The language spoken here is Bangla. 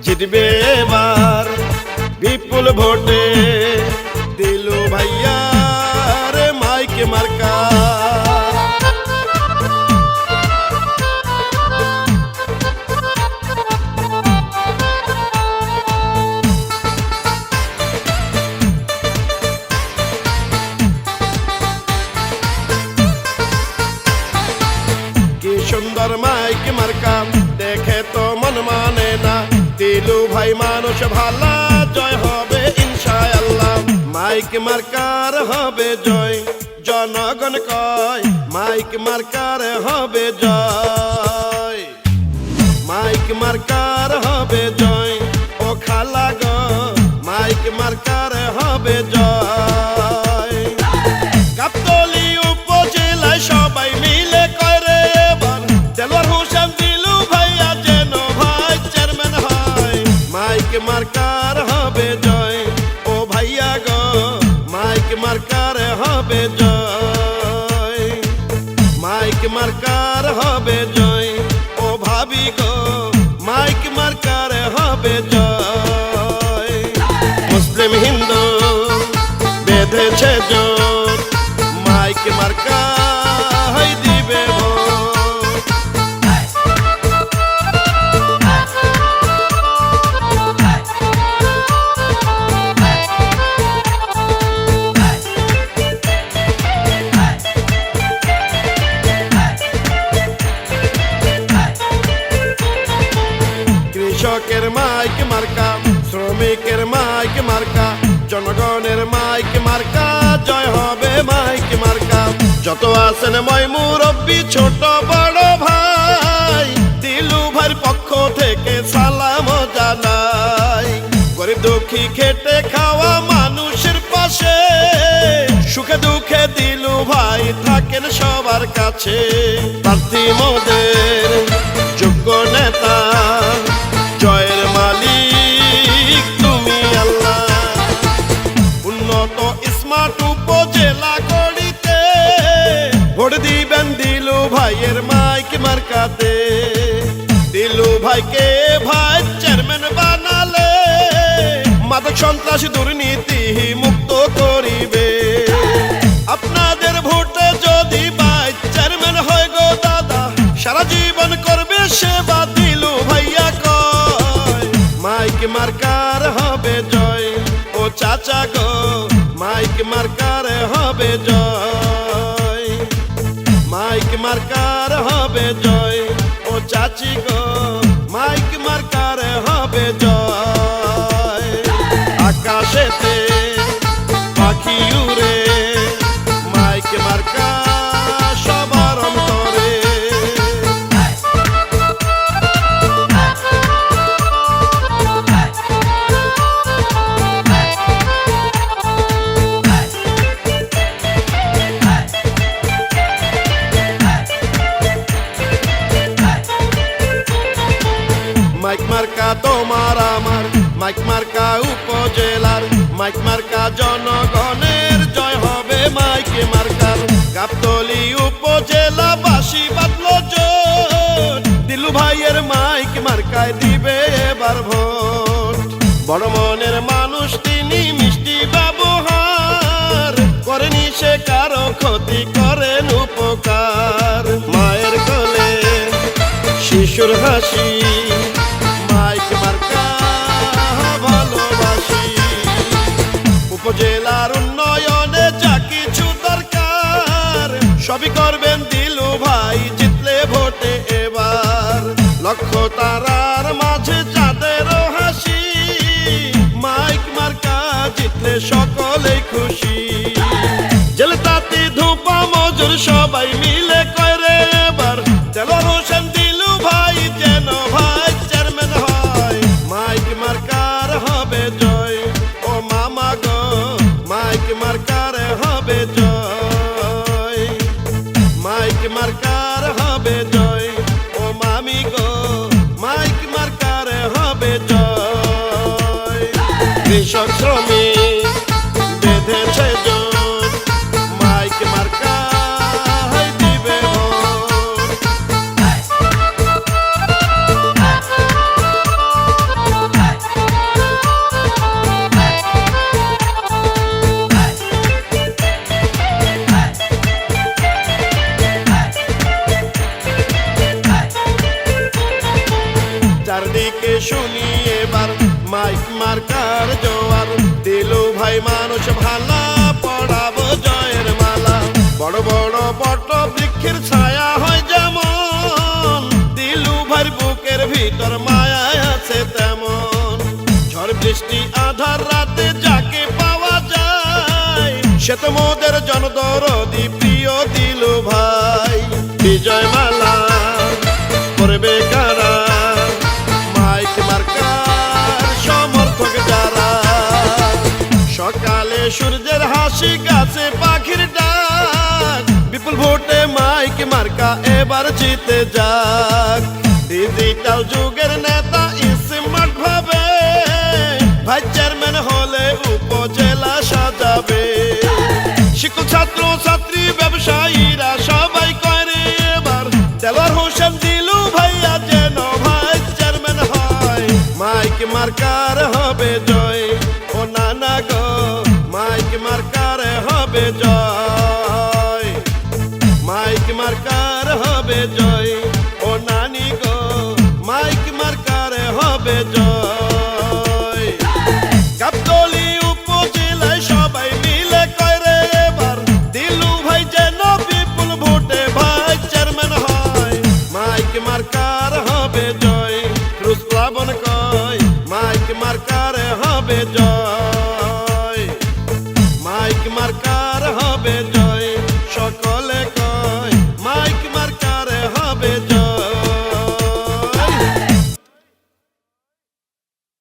জিতবে এবার বিপুল ভোটে দিলু ভাইয়া রে মাইক মার্কা। কি সুন্দর মাইক মার্কা দেখে তো মন মানে না, দিলু ভাই মানুষ ভালা জয় হবে ইনশাআল্লাহ। মাইক মার্কার হবে জয়, জনগণ কয় মাইক মার্কার হবে জয়। মাইক মার্কার হবে জয় ও খালা গো, মাইক মার্কার হবে জয়। গাবতলী উপজেলায় সবাই মিলে করে এবার দেলোয়ার হোসেন দিলু ভাইয়া যেন ভাই চেয়ারম্যান হয়। মাইক মার্কার হবে জয় ও ভাইয়া গো, মাইক মার্কার হবে জয়। মাইক মার্কার হবে জয় ও ভাবি গো, মাইক মার্কার হবে জয়। মুসলিম হিন্দু বেঁধেছে জোট, মাইক মার্কা দিবে ভোট। কৃষকের মাইক মার্কা, শ্রমিকের মাইক মার্কা, জনগণের মাইক মার্কা জয় হবে মাইক মার্কা। যত আছেন মই মুরব্বি ছোট বড় ভাই, দিলু ভাইয়ের পক্ষ থেকে সালাম জানাই। গরিব দুঃখী খেটে খাওয়া মানুষের পাশে, সুখে দুঃখে দিলু ভাই থাকেন সবার কাছে। প্রার্থী মোদের যোগ্য নেতা, জয়ের মালিক তুমি আল্লাহ। উন্নত স্মার্ট উপজেলা গড়িতে ভোট দিবেন দিলু ভাইয়ের মাইক মার্কাতে। দিলু ভাইকে ভাই চেয়ারম্যান বানালে মাদক সন্ত্রাস দুর্নীতি মুক্ত করিবে। আপনাদের ভোটে যদি ভাই চেয়ারম্যান হয় গো দাদা, সারা জীবন করবে সেবা দিলু ভাইয়া কয়। মাইক মার্কার হবে জয় ও চাচা গো, মাইক মার্কার হবে জয়। মাইক মার্কার হবে জয় ও চাচি গো, মাইক মার্কার হবে জয়। আকাশেতে পাখি উড়ে, মাইক মার্কা সবার অন্তরে। মাইক মার্কা তোমার আমার, মাইক মার্কা উপজেলার, মাইক মার্কা জনগণের জয় হবে মাইক মার্কার। গাবতলী উপজেলা বাসী বাদলো জোট, দিলু ভাইয়ের মাইক মার্কায় দিবে এবার ভোট। বড় মনের মানুষ তিনি, মিষ্টি ব্যবহার করেনি সে কারো ক্ষতি, করেন উপকার। মায়ের কোলে শিশুর হাসি, মাইক মার্কা ভালোবাসি। উপজেলার উন্নয়নে যা কিছু দরকার সবই করবেন দিলু ভাই জিতলে ভোটে এবার। লক্ষ তারার মাঝে যাদেরও হাসি, মাইক মার্কা জিতলে সকলেই খুশি। জেলতাতি ধূপা মজুর সবাই মিলে করে এবার দেলোয়ার হোসেন দিলু ভাই যেন ভাই চেয়ারম্যান হয়। মাইক মার্কার হবে জয় ও মামা গো, মাইক মার্কার হবে জয়। মাইক মার্কার হবে জয় ও মামি গো, মাইক মার্কার হবে জয়। কৃষক শ্রমিক বেঁধেছে জোট, মাইক মার্কা দিবে ভোট। শুনি এবার মাইক মার্কার জোয়ার দিলু ভাই মানুষ ভালা পড়াবো জয়ের মালা বড় বড় বট বৃক্ষের ছায়া হয় যেমন দিলু ভাইয়ের বুকের ভিতর মায়া আছে তেমন ঝড় বৃষ্টি আধার রাতে যাকে পাওয়া যায় সে তো মোদের জনদরদি প্রিয় দিলু ভাই বিজয় মালা করবে কারা মাইক মার্কার সমর্থক যারা সকালে সূর্যের হাসি গাছে পাখির ডাক বিপুল ভোটে মাইক মার্কা এবার জিতে যাক ডিজিটাল যুগের নেতা স্মার্ট ভাবে ভাই চেয়ারম্যান হলে উপজেলা সাজাবে শিক্ষক ছাত্র ছাত্রী ব্যবসায়ীরা সবাই করে এবার দেলোয়ার হোসেন দিলু ভাইয়া যেন ভাই চেয়ারম্যান হয় মাইক মার্কার হবে জয় ও নানা গো মাইক মার্কার হবে জয় মাইক মার্কার হবে জয় ও নানি গো মাইক মার্কার হবে জয়